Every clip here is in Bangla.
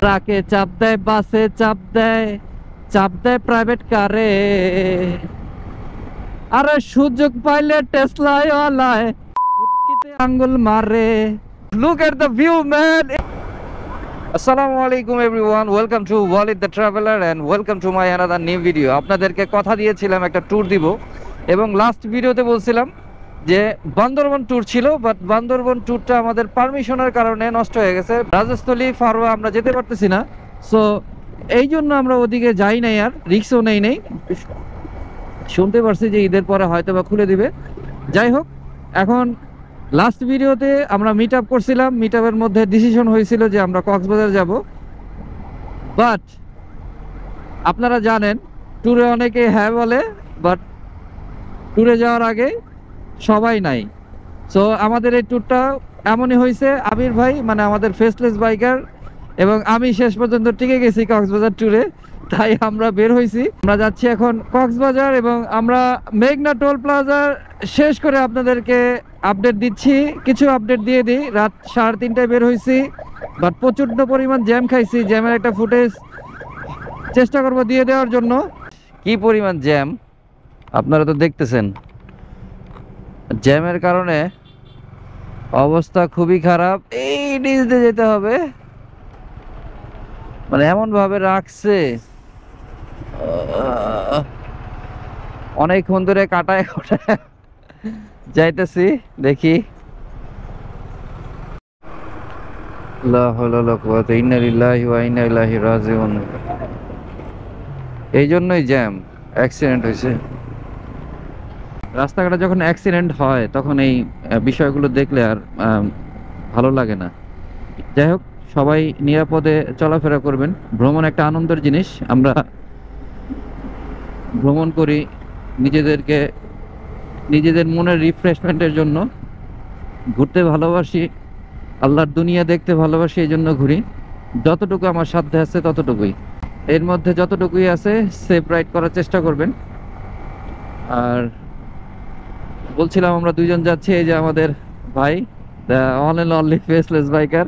ট্রাকে চাপ দেয়, বাসে চাপ দেয়, চাপ দেয় প্রাইভেট কারে, আরে সুযোগ পাইলে টেসলায় ওয়ালায় উটকিতে আঙ্গুল মারে। Look at the view man. আসসালামু আলাইকুম everyone, welcome to Walid the traveller and welcome to my another new video. আপনাদেরকে কথা দিয়েছিলাম একটা ট্যুর দিব, এবং লাস্ট ভিডিওতে বলছিলাম যে বান্দরবন ট্যুর ছিল, বাট বান্দরবন ট্যুরটা আমাদের পারমিশনের কারণে নষ্ট হয়ে গেছে। রাজস্থলী ফারোয়া আমরা যেতে পারতেছি না, সো এই জন্য আমরা ওদিকে যাই নাই, আর রিক্সও নেই নেই। শুনতে পারছি যে ঈদের পরে হয়তো বা খুলে দিবে। যাই হোক, এখন লাস্ট ভিডিওতে আমরা মিট আপ করছিলাম, মিট আপের মধ্যে ডিসিশন হয়েছিল যে আমরা কক্সবাজার যাব। বাট আপনারা জানেন ট্যুরে অনেকে হ্যাঁ বলে, বাট ট্যুরে যাওয়ার আগে সবাই নাই। সো আমাদের এই ট্যুরটা এমনই হয়েছে, আবির ভাই মানে আমাদের ফেসলেস বাইকার এবং আমি শেষ পর্যন্ত টিকে গেছি কক্সবাজার ট্যুরে। তাই আমরা বের হয়েছি, আমরা যাচ্ছি এখন কক্সবাজার, এবং আমরা মেঘনা টোল প্লাজার শেষ করে আপনাদেরকে আপডেট দিচ্ছি। কিছু আপডেট দিয়ে দিই, রাত 3:30টায় বের হয়েছি, বাট প্রচণ্ড পরিমাণ জ্যাম খাইছি। জ্যামের একটা ফুটেজ চেষ্টা করবো দিয়ে দেওয়ার জন্য। কি পরিমাণ জ্যাম আপনারা তো দেখতেছেন, জ্যামের কারণে অবস্থা খুবই খারাপ। এই নিচ দিয়ে যেতে হবে, মানে এমন ভাবে রাখছে অনেকক্ষণ ধরে কাটায় কাটায় যাইতেছি। দেখি এই জন্যই জ্যাম, অ্যাক্সিডেন্ট হয়েছে। রাস্তাঘাটে যখন অ্যাক্সিডেন্ট হয় তখন এই বিষয়গুলো দেখলে আর ভালো লাগে না। যাই হোক, সবাই নিরাপদে চলাফেরা করবেন। ভ্রমণ একটা আনন্দের জিনিস, আমরা ভ্রমণ করি নিজেদের মনের রিফ্রেশমেন্টের জন্য, ঘুরতে ভালোবাসি, আল্লাহর দুনিয়া দেখতে ভালোবাসি, এই জন্য ঘুরি। যতটুকু আমার সাধ্যে আছে ততটুকুই, এর মধ্যে যতটুকুই আছে সেফ রাইড করার চেষ্টা করবেন। আর বলছিলাম আমরা দুইজন যাচ্ছি, এই যে আমাদের ভাই, the one and only faceless biker.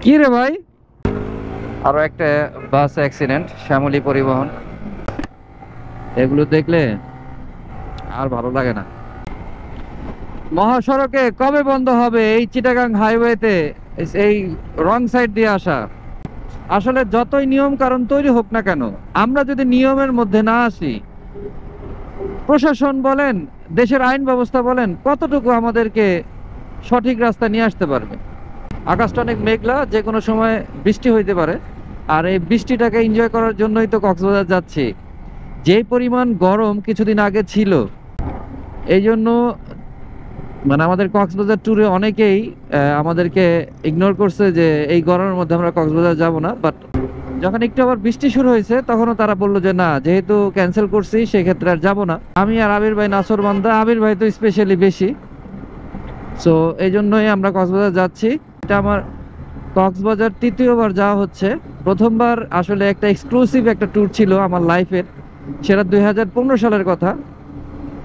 কি রে ভাই, আরো একটা বাস অ্যাক্সিডেন্ট, শ্যামলী পরিবহন। এগুলো দেখলে আর ভালো লাগে না। মহাসড়কে কবে বন্ধ হবে এই চিটাগাং হাইওয়েতে এই রং সাইড দিয়ে আসা? আসলে যতই নিয়ম কারণ তৈরি হোক না কেন, আমরা যদি নিয়মের মধ্যে না আসি, প্রশাসন বলেন, দেশের আইন ব্যবস্থা বলেন, কতটুকু আমাদেরকে সঠিক রাস্তা নিয়ে আসতে পারবে? আকাশটা অনেক মেঘলা, যে কোনো সময় বৃষ্টি হইতে পারে, আর এই বৃষ্টিটাকে এনজয় করার জন্যই তো কক্সবাজার যাচ্ছি। যেই পরিমাণ গরম কিছুদিন আগে ছিল, এই জন্য মানে আমাদের কক্সবাজার ট্যুরে অনেকেই আমাদেরকে ইগনোর করছে যে এই গরমের মধ্যে আমরা কক্সবাজার যাব না। বাট যখন একটু আবার বৃষ্টি শুরু হয়েছে, তখনও তারা বললো যে না, যেহেতু ক্যান্সেল করছি সেক্ষেত্রে আর যাবো না। আমি আর আবির ভাই নাসরবান্দা, আবির ভাই তো স্পেশালি বেশি। সো এই জন্যই আমরা কক্সবাজার যাচ্ছি। এটা আমার কক্সবাজার তৃতীয়বার যাওয়া হচ্ছে। প্রথমবার আসলে একটা এক্সক্লুসিভ একটা ট্যুর ছিল আমার লাইফের, সেটা 2015 সালের কথা।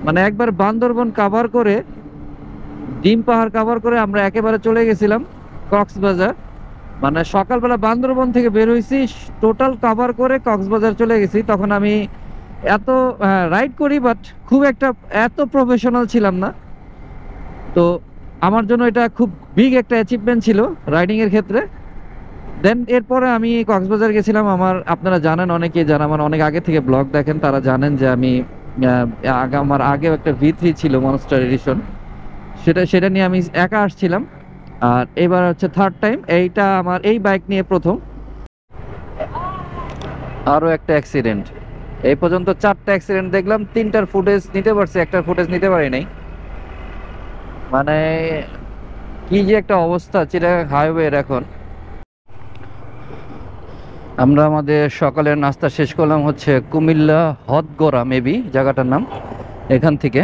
মানে একবার বান্দরবন কাভার করে, ডিম পাহাড় কাভার করে আমরা একেবারে চলে গেছিলাম কক্সবাজার। মানে সকালবেলা বান্দরবন থেকে বের হয়েছি, টোটাল কাভার করে কক্সবাজার চলে গেছি। তখন আমি এত রাইড করি, বাট খুব একটা এত প্রফেশনাল ছিলাম না। তো আমার জন্য এটা খুব বিগ একটা অ্যাচিভমেন্ট ছিল রাইডিং এর ক্ষেত্রে। দেন এরপরে আমি কক্সবাজার গেছিলাম। আপনারা জানেন, অনেকে যারা আমার অনেক আগে থেকে ব্লগ দেখেন তারা জানেন যে আমি আমার আগেও একটা V3 ছিল, মনস্টার এডিশন, সেটা নিয়ে আমি একা আসছিলাম। আর এবার হচ্ছে থার্ড টাইম, এইটা আমার এই বাইক নিয়ে প্রথম। আরো একটা অ্যাক্সিডেন্ট, এই পর্যন্ত 4টা অ্যাক্সিডেন্ট দেখলাম, 3টার ফুটেজ নিতে পারছি, একটার ফুটেজ নিতে পারি নাই। মানে কি যে একটা অবস্থা চিটাগাং হাইওয়ের। এখন আমরা আমাদের সকালের নাস্তা শেষ করলাম হচ্ছে কুমিল্লা হদগড়া, মেবি জায়গাটার নাম। এখান থেকে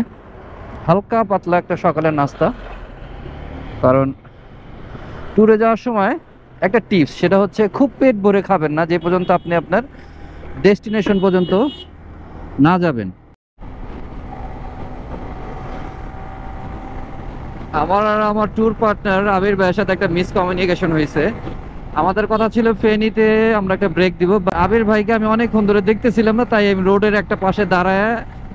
হালকা পাতলা একটা সকালের নাস্তা, কারণ ট্যুরে যাওয়ার সময় একটা টিপস, সেটা হচ্ছে খুব পেট ভরে খাবেন না যে পর্যন্ত আপনি আপনার ডেস্টিনেশন পর্যন্ত না যাবেন। আমার আর আমার ট্যুর পার্টনার আবির ভাইয়ের সাথে একটা মিসকমিউনিকেশন হয়েছে। আমাদের কথা ছিল ফেনীতে আমরা একটা ব্রেক দিব। আবির ভাইকে আমি অনেকক্ষণ ধরে দেখতেছিলাম না, তাই আমি রোডের একটা পাশে দাঁড়ায়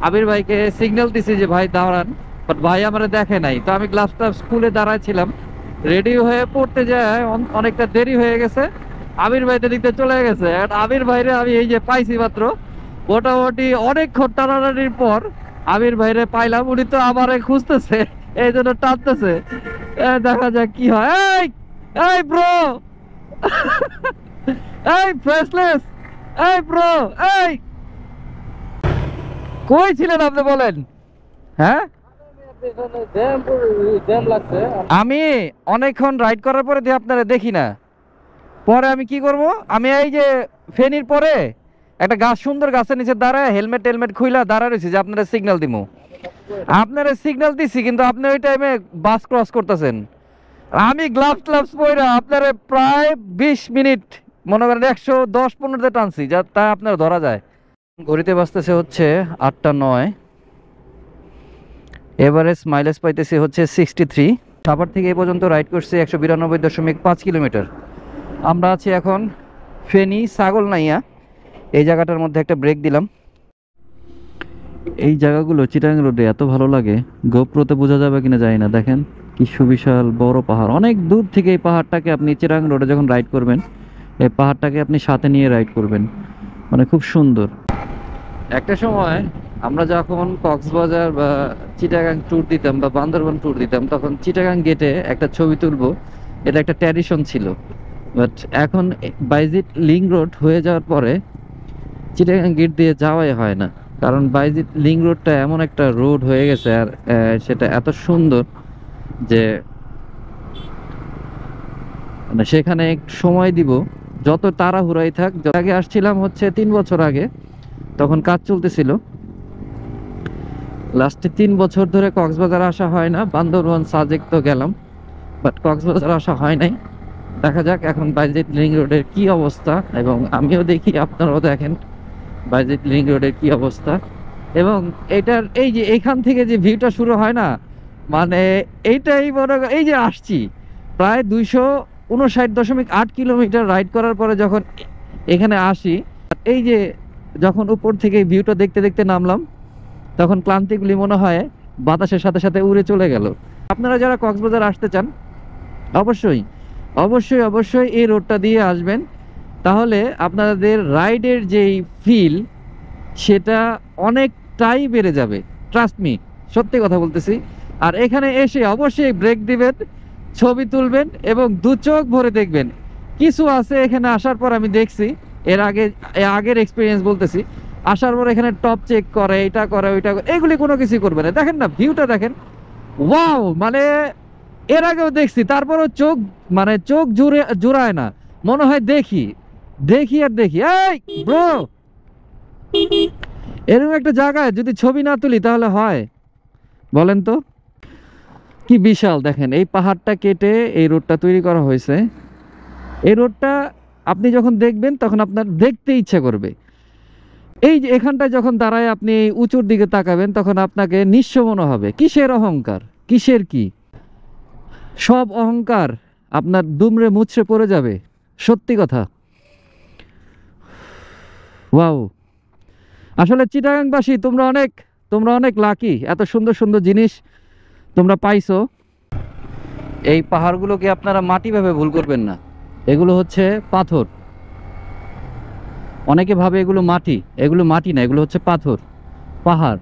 আবির ভাইকে সিগন্যাল দিছি যে ভাই দাঁড়ান, বাট ভাই আমার দেখে নাই। তো আমি গ্লাভস টাভস খুলে দাঁড়াইছিলাম, রেডি হয়ে পড়তে যায় অনেকটা দেরি হয়ে গেছে। আবির ভাই তো দিকতে চলে গেছে। আর আবির ভাইরে আমি এই যে পাইছি মাত্র, মোটামুটি অনেকক্ষণ টানাটানির পর আবির ভাইরে পাইলাম। উনি তো আমারে খুঁজতেছে, এই জন্য টানতেছে। দেখা যাক কি হয়। এই এই ব্রো, এই ফেসলেস, এই ব্রো, এই কই ছিলেন আপনি বলেন? হ্যাঁ, আমি অনেকক্ষণ রাইড করার পরে দিয়ে আপনারা দেখি না। পরে আমি কি করব, আমি এই যে ফেনীর পরে একটা গাছ, সুন্দর গাছের নিচে দাঁড়ায় হেলমেট টেলমেট খুইলা দাঁড়া রয়েছি যে আপনারা সিগন্যাল দিমু। আপনারা সিগন্যাল দিছি, কিন্তু আপনি ওই টাইমে বাস ক্রস করতেছেন। আমি গ্লাভস গ্লাভস পরে আপনারা প্রায় 20 মিনিট, মনে করেন 110-15তে টানছি, যা তা আপনার ধরা যায়। ঘড়িতে বাজতেছে হচ্ছে 8টা 9। এভারেজ মাইলেজ পাইতেছি হচ্ছে 63। সাভার থেকে এই পর্যন্ত রাইড করছি 192.5 কিলোমিটার। আমরা আছি এখন ফেনী ছাগলনাইয়া। এই জায়গাটার মধ্যে একটা ব্রেক দিলাম। এই জায়গাগুলো চিটাগাং রোডে এত ভালো লাগে, গোপ্রোতে বোঝা যাবে কিনা জানি না। দেখেন কি সুবিশাল বড় পাহাড়। অনেক দূর থেকে এই পাহাড়টাকে আপনি চিটাগাং রোডে যখন রাইড করবেন, এই পাহাড়টাকে আপনি সাথে নিয়ে রাইড করবেন, মানে খুব সুন্দর। একটা সময় আমরা যখন কক্সবাজার বা চিটাগাং ট্যুর দিতাম বা বান্দরবান ট্যুর দিতাম, তখন চিটাগাং গেটে একটা ছবি তুলবো, এটা একটা ট্র্যাডিশন ছিল। বাট এখন বাইজিৎ লিংক রোড হয়ে যাওয়ার পরে চিটাগাং গেট দিয়ে যাওয়াই হয় না। কারণ বাইজিৎ লিংক রোডটা এমন একটা রোড হয়ে গেছে, আর সেটা এত সুন্দর যে মানে সেখানে একটু সময় দিব, যত তাড়াহুড়াই থাক। আগে আসছিলাম হচ্ছে 3 বছর আগে, তখন কাজ চলতেছিল। লাস্টে 3 বছর ধরে কক্সবাজার আসা হয় না। বান্দরবান সাজেক তো গেলাম, বাট কক্সবাজার আসা হয় নাই। দেখা যাক এখন বাইজিৎ লিংক রোডের কি অবস্থা, এবং আমিও দেখি আপনারাও দেখেন বাইজিৎ লিংক রোডের কি অবস্থা। এবং এটার এই যে এখান থেকে যে ভিউটা শুরু হয় না, মানে এইটাই মনে এই যে আসছি প্রায় 259.8 কিলোমিটার রাইড করার পরে যখন এখানে আসি, এই যে যখন উপর থেকে ভিউটা দেখতে দেখতে নামলাম, তখন ক্লান্তিগুলি মনে হয় বাতাসের সাথে সাথে উড়ে চলে গেল। আপনারা যারা কক্সবাজার আসতে চান, অবশ্যই অবশ্যই অবশ্যই এই রোডটা দিয়ে আসবেন, তাহলে আপনাদের রাইডের যেই ফিল সেটা অনেকটাই বেড়ে যাবে। ট্রাস্ট মি, সত্যি কথা বলতেছি। আর এখানে এসে অবশ্যই ব্রেক দিবেন, ছবি তুলবেন এবং দু চোখ ভরে দেখবেন। কিছু আছে এখানে আসার পর আমি দেখছি, আগের এক্সপিরিয়েন্স বলতেছি, আসার পর এখানে টপ চেক করে, এটা করে ওইটা করে, এগুলি কোনো কিছুই করবে না। দেখেন না ভিউটা, দেখেন ওয়াও, মানে এর আগেও দেখছি, তারপরও চোখ মানে চোখ জুড়ায় না, মনে হয় দেখি দেখি আর দেখি। এই ব্রো, এরকম একটা জায়গায় যদি ছবি না তুলি তাহলে হয় বলেন তো? কি বিশাল দেখেন, এই পাহাড়টা কেটে এই রোডটা তৈরি করা হয়েছে। এই রোডটা আপনি যখন দেখবেন তখন আপনার দেখতে ইচ্ছা করবে। এই যে এখানটায় যখন দাঁড়ায় আপনি উঁচুর দিকে তাকাবেন, তখন আপনাকে নিঃস্ব মনে হবে। কিসের অহংকার, কিসের কি, সব অহংকার আপনার দুমড়ে মুচড়ে পড়ে যাবে। সত্যি কথা। ওয়াও, আসলে চিটাগাংবাসী তোমরা অনেক লাকি, এত সুন্দর সুন্দর জিনিস তোমরা পাইছো। এই পাহাড়গুলোকে আপনারা মাটি ভেবে ভুল করবেন না, এগুলো হচ্ছে পাথর। অনেকে ভাবে এগুলো মাটি, এগুলো মাটি না, এগুলো হচ্ছে পাথর, পাহাড়।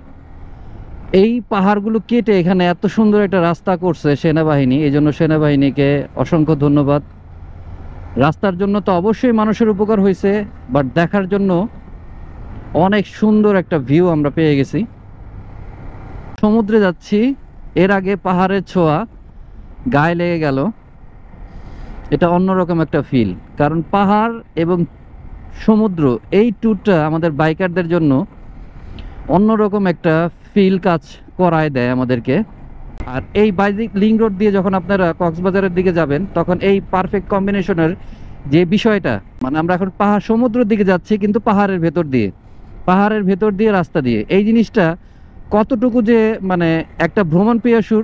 এই পাহাড়গুলো কেটে এখানে এত সুন্দর একটা রাস্তা করছে সেনাবাহিনী, এই জন্য সেনাবাহিনীকে অসংখ্য ধন্যবাদ। রাস্তার জন্য তো অবশ্যই মানুষের উপকার হয়েছে, বাট দেখার জন্য অনেক সুন্দর একটা ভিউ আমরা পেয়ে গেছি। সমুদ্রে যাচ্ছি, এর আগে পাহাড়ের ছোঁয়া গায়ে লেগে গেল। এটা অন্যরকম একটা ফিল, কারণ পাহাড় এবং সমুদ্র এই ট্যুরটা আমাদের বাইকারদের জন্য অন্যরকম একটা ফিল কাজ করায় দেয় আমাদেরকে। আর এই বাইজিৎ লিংক রোড দিয়ে যখন আপনারা কক্সবাজারের দিকে যাবেন, তখন এই পারফেক্ট কম্বিনেশনের যে বিষয়টা, মানে আমরা এখন পাহাড় সমুদ্রের দিকে যাচ্ছি কিন্তু পাহাড়ের ভেতর দিয়ে রাস্তা দিয়ে, এই জিনিসটা কতটুকু যে মানে একটা ভ্রমণ পিয়াসুর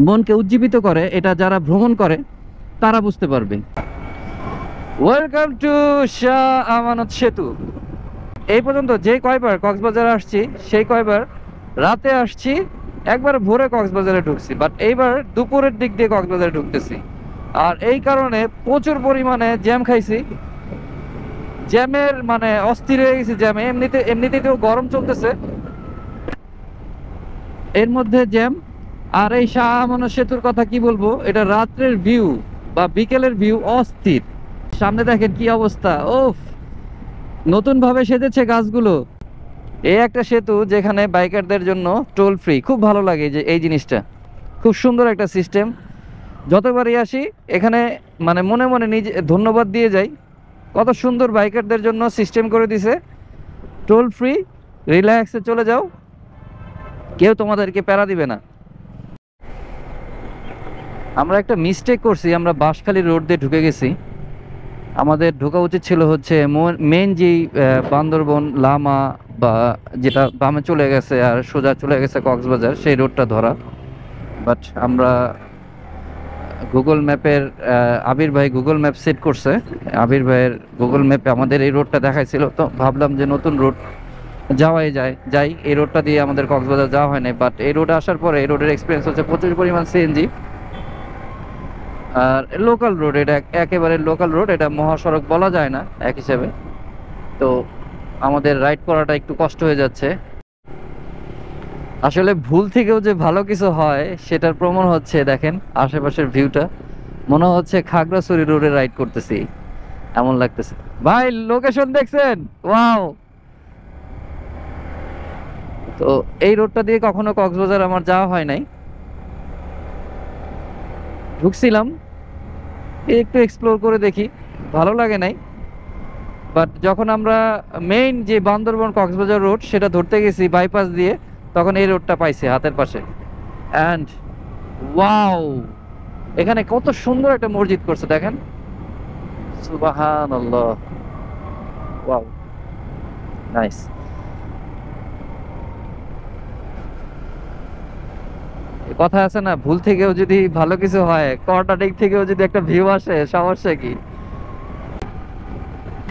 মনকে উজ্জীবিত করে, এটা যারা ভ্রমণ করে তারা বুঝতে পারবে। ওয়েলকাম টু শাহ আমানত সেতু। এই পর্যন্ত যে কয়বার কক্সবাজার আসছি সেই কয়বার রাতে আসছি, একবার ভোরে কক্সবাজারে ঢুকছি, বাট এইবার দুপুরের দিক দিয়ে কক্সবাজারে ঢুকতেছি। আর এই কারণে প্রচুর পরিমাণে জ্যাম খাইছি, জ্যামের মানে অস্থির হয়ে গেছি জ্যামে। এমনিতেই তো গরম চলতেছে, এর মধ্যে জ্যাম। আর এই শাহ আমানত সেতুর কথা কি বলবো, এটা রাত্রের ভিউ বা বিকেলের ভিউ অস্থির। সামনে দেখেন কি অবস্থা, ওফ, নতুন ভাবে সেজেছে গাছগুলো। এই একটা সেতু যেখানে বাইকারদের জন্য টোল ফ্রি, খুব ভালো লাগে যে এই জিনিসটা, খুব সুন্দর একটা সিস্টেম। যতবারই আসি এখানে মানে মনে মনে নিজে ধন্যবাদ দিয়ে যাই, কত সুন্দর বাইকারদের জন্য সিস্টেম করে দিছে। টোল ফ্রি, রিল্যাক্সে চলে যাও, কেউ তোমাদেরকে প্যারা দিবে না। আমরা একটা মিস্টেক করছি, আমরা বাঁশখালী রোড দিয়ে ঢুকে গেছি। আমাদের ঢোকা উচিত ছিল হচ্ছে মেন যেই বান্দরবন লামা বা যেটা বামে চলে গেছে আর সোজা চলে গেছে কক্সবাজার, সেই রোডটা ধরা। বাট আমরা গুগল ম্যাপের আবির ভাই গুগল ম্যাপ সেট করছে, আবির ভাইয়ের গুগল ম্যাপে আমাদের এই রোডটা দেখাইছিল, তো ভাবলাম যে নতুন রোড যাওয়াই যাই। এই রোডটা দিয়ে আমাদের কক্সবাজার যাওয়া হয় না, বাট এই রোডে আসার পরে এই রোডের এক্সপিরিয়েন্স হচ্ছে প্রচুর পরিমাণ সিএনজি। আর লোকাল রোড, এটা একেবারে লোকাল রোড, এটা মহাসড়ক বলা যায় না এক হিসেবে। তো আমাদের রাইড করাটা একটু কষ্ট হয়ে যাচ্ছে। আসলে ভুল থেকেও যে ভালো কিছু হয় সেটার প্রমাণ হচ্ছে দেখেন আশেপাশের ভিউটা, মনে হচ্ছে খাগড়াছড়ি রোডে রাইড করতেছি এমন লাগতেছে। ভাই লোকেশন দেখছেন? ওয়াও। তো এই রোডটা দিয়ে কখনো কক্সবাজার আমার যাওয়া হয় নাই, ঢুকছিলাম একটু এক্সপ্লোর করে দেখি, ভালো লাগে নাই। বাট যখন আমরা মেইন যে বান্দরবন কক্সবাজার রোড সেটা ধরতে গেছি বাইপাস দিয়ে, তখন এই রোডটা পাইছি হাতের পাশে। অ্যান্ড ওয়াও, এখানে কত সুন্দর একটা মসজিদ করছে দেখেন, সুবহানাল্লাহ, ওয়াও, নাইস। কথা আছে না, ভুল থেকেও যদি ভালো কিছু হয়, কর্নাটিক থেকেও যদি একটা ভিউ আসে, সমস্যা কি?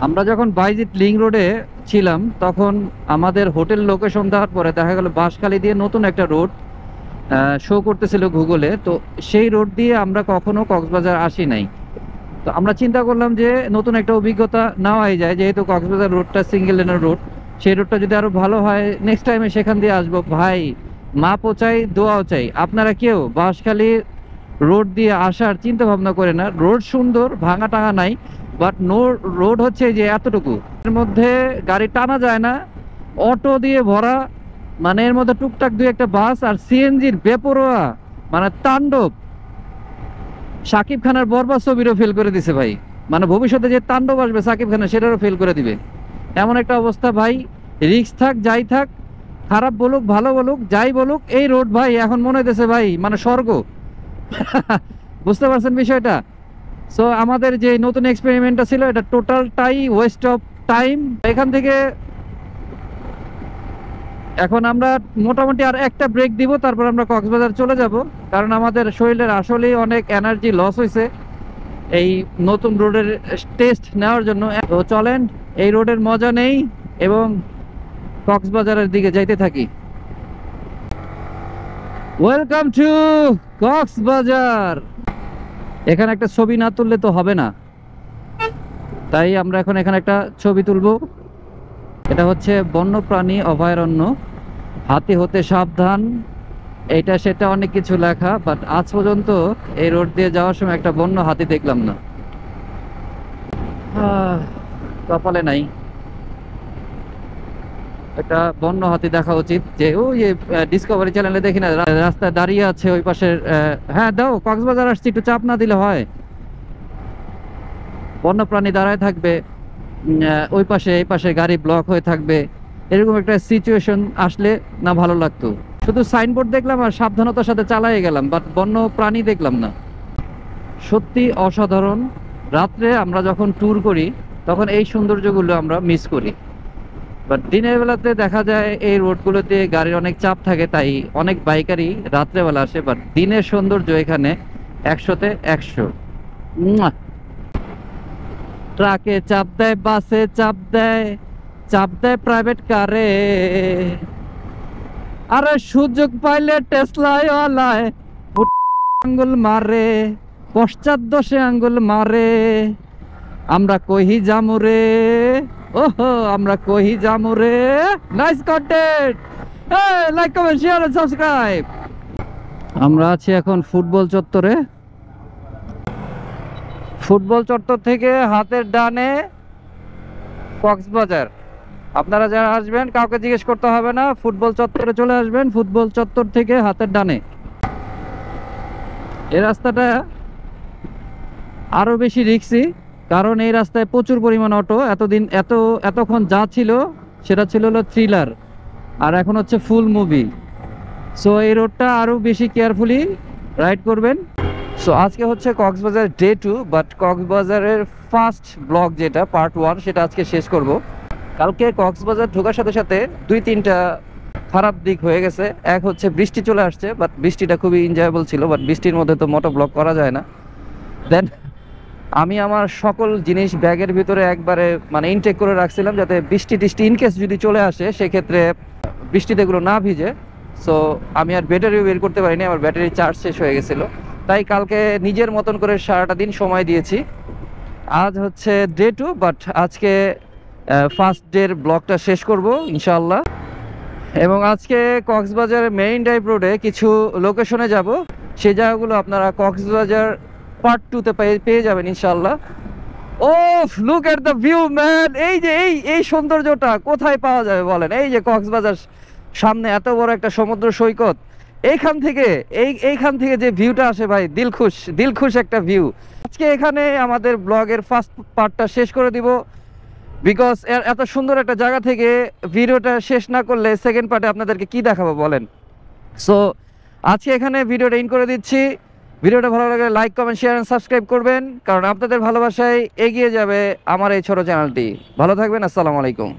আমরা যখন বাইজিৎ লিং রোডে ছিলাম তখন আমাদের হোটেল লোকেশন দেওয়ার পরে দেখা গেল বাঁশখালী দিয়ে নতুন একটা রোড শো করতেছিল গুগলে। তো সেই রোড দিয়ে আমরা কখনো কক্সবাজার আসি নাই। তো আমরা চিন্তা করলাম যে নতুন একটা অভিজ্ঞতা নেওয়াই যায়, যেহেতু কক্সবাজার রোডটা সিঙ্গেল লেনের রোড, সেই রোডটা যদি আরো ভালো হয় নেক্সট টাইমে সেখান দিয়ে আসবো। ভাই মাপও চাই দোয়াও চাই, আপনারা কেউ বাঁশখালী রোড দিয়ে আসার চিন্তা ভাবনা করে না। রোড সুন্দর, ভাঙা টাঙা নাই, বাট নো রোড হচ্ছে যে এতটুকু, এর মধ্যে গাড়ি টানা যায় না, অটো দিয়ে ভরা, মানে এর মধ্যে টুকটাক দুই একটা বাস আর সিএনজির বেপরোয়া মানে তাণ্ডব। সাকিব খানের বরবাদ ছবিরও ফেল করে দিছে ভাই, মানে ভবিষ্যতে যে তাণ্ডব আসবে সাকিব খানের সেটারও ফেল করে দিবে এমন একটা অবস্থা। ভাই রিস্ক থাক যাই থাক, খারাপ বলুক ভালো বলুক যাই বলুক, এই রোড ভাই এখন মনে হইতেছে ভাই মানে স্বর্গ। বুঝতে পারছেন বিষয়টা? সো আমাদের যে নতুন এক্সপেরিমেন্টটা ছিল এটা টোটালটাই ওয়েস্ট অফ টাইম। এখান থেকে এখন আমরা মোটামুটি আর একটা ব্রেক দিব, তারপর আমরা কক্সবাজার চলে যাব, কারণ আমাদের শরীরের আসলেই অনেক এনার্জি লস হয়েছে এই নতুন রোডের টেস্ট নেওয়ার জন্য। তো চলেন এই রোডের মজা নেই এবং কক্সবাজারের দিকে যাইতে থাকি। Welcome to Cox's Bazar. এখানে একটা ছবি না তুললে তো হবে না, তাই আমরা এখন এখানে একটা ছবি তুলবো। এটা হচ্ছে বন্যপ্রাণী অভয়ারণ্য, হাতি হতে সাবধান, এটা সেটা অনেক কিছু লেখা, বাট আজ পর্যন্ত এই রোড দিয়ে যাওয়ার সময় একটা বন্য হাতি দেখলাম না। কপালে নাই, একটা বন্য হাতি দেখা উচিত। যে ওই ডিসকভারি চ্যানেলে দেখি না রাস্তায় দাঁড়িয়ে আছে ওই পাশের। হ্যাঁ দাও, কক্সবাজার আসছি, একটু চাপ না দিলে হয়। বন্যপ্রাণী দাঁড়ায় থাকবে ওই পাশে, এই পাশে গাড়ি ব্লক হয়ে থাকবে, এরকম একটা সিচুয়েশন আসলে না ভালো লাগতো। শুধু সাইনবোর্ড দেখলাম আর সাবধানতার সাথে চালাই গেলাম, বাট বন্য প্রাণী দেখলাম না। সত্যি অসাধারণ। রাত্রে আমরা যখন ট্যুর করি তখন এই সৌন্দর্যগুলো আমরা মিস করি। বাট দিনের বেলাতে দেখা যায় এই রোডগুলোতে গাড়ির অনেক চাপ থাকে, তাই অনেক বাইকারই রাত্রেবেলা আসে। বাট দিনের সৌন্দর্য এখানে 100-তে 100। ট্রাকে চাপ দেয়, বাসে চাপ দেয়, চাপ দেয় প্রাইভেট কারে। আরে সুযোগ পাইলে টেসলায় ওয়ালায় আঙ্গুল মারে, পশ্চাৎ দশে আঙ্গুল মারে। আমরা কহি জামুরে, ওহো আমরা কহি জামুরে। Nice content, like comment share and subscribe. আমরা আছি এখন ফুটবল চত্বরে। ফুটবল চত্বর থেকে হাতের ডানে কক্সবাজার। আপনারা যারা আসবেন কাউকে জিজ্ঞেস করতে হবে না, ফুটবল চত্বরে চলে আসবেন। ফুটবল চত্বর থেকে হাতের ডানে। এই রাস্তাটা আরো বেশি রিস্কি, কারণ এই রাস্তায় প্রচুর পরিমাণ অটো। এতক্ষণ যা ছিল সেটা ছিল হলো থ্রিলার, আর এখন হচ্ছে ফুল মুভি। সো এই রোডটা আরো বেশি কেয়ারফুলি রাইড করবেন। সো আজকে হচ্ছে কক্সবাজার ডে 2, বাট কক্সবাজারের ফার্স্ট ব্লগ যেটা পার্ট 1 সেটা আজকে শেষ করব। কালকে কক্সবাজার ঢোকার সাথে সাথে 2-3টা খারাপ দিক হয়ে গেছে। এক হচ্ছে বৃষ্টি চলে আসছে, বাট বৃষ্টিটা খুবই এনজয়েবল ছিল, বাট বৃষ্টির মধ্যে তো মোটো ব্লগ করা যায় না। দেন আমি আমার সকল জিনিস ব্যাগের ভিতরে একবারে মানে ইনটেক করে রাখছিলাম, যাতে বৃষ্টি টিষ্টি ইনকেস যদি চলে আসে সেক্ষেত্রে বৃষ্টিতে এগুলো না ভিজে। সো আমি আর ব্যাটারিও বের করতে পারিনি, আমার ব্যাটারি চার্জ শেষ হয়ে গেছিলো। তাই কালকে নিজের মতন করে সারাটা দিন সময় দিয়েছি। আজ হচ্ছে ডে 2, বাট আজকে ফার্স্ট ডের ব্লগটা শেষ করব ইনশাআল্লাহ। এবং আজকে কক্সবাজারের মেইন ড্রাইভ রোডে কিছু লোকেশনে যাব, সেই জায়গাগুলো আপনারা কক্সবাজার পার্ট 2-তে পেয়ে যাবেন ইনশাআল্লাহ। ওফ, look at the view man. এই যে এই সৌন্দর্যটা কোথায় পাওয়া যাবে বলেন? এই যে কক্সবাজার, সামনে এত বড় একটা সমুদ্র সৈকত, এইখান থেকে যে ভিউটা আসে ভাই, দিলখুশ একটা ভিউ। আজকে এখানে আমাদের ব্লগের ফার্স্ট পার্টটা শেষ করে দিব, বিকজ এত সুন্দর একটা জায়গা থেকে ভিডিওটা শেষ না করলে সেকেন্ড পার্টে আপনাদেরকে কি দেখাবো বলেন? সো আজকে এখানে ভিডিওটা ইন করে দিচ্ছি। ভিডিওটা ভালো লাগলে like comment share and subscribe করবেন, কারণ আপনাদের ভালোবাসায় এগিয়ে যাবে আমার এই ছোট চ্যানেলটি। ভালো থাকবেন, আসসালামু আলাইকুম।